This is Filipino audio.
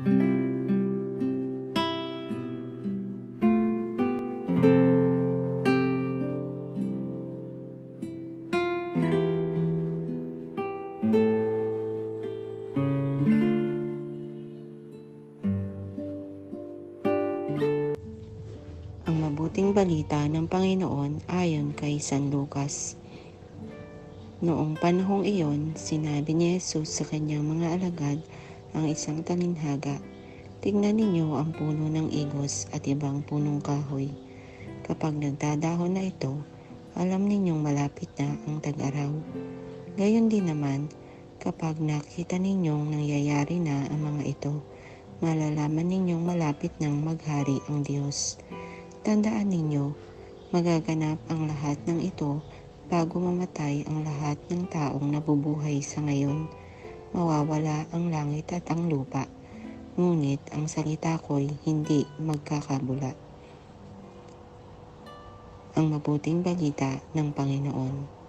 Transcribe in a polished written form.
Ang mabuting balita ng Panginoon ayon kay San Lucas. Noong panahong iyon, sinabi ni Jesus sa kanyang mga alagad ang isang talinhaga, "Tingnan ninyo ang puno ng igos at ibang punong kahoy. Kapag nagdadahon na ito, alam ninyong malapit na ang tag-araw. Gayon din naman, kapag nakita ninyong nangyayari na ang mga ito, malalaman ninyong malapit nang maghari ang Diyos. Tandaan ninyo, magaganap ang lahat ng ito bago mamatay ang lahat ng taong nabubuhay sa ngayon. Mawawala ang langit at ang lupa, ngunit ang salita ko'y hindi magkakabula." Ang mabuting balita ng Panginoon.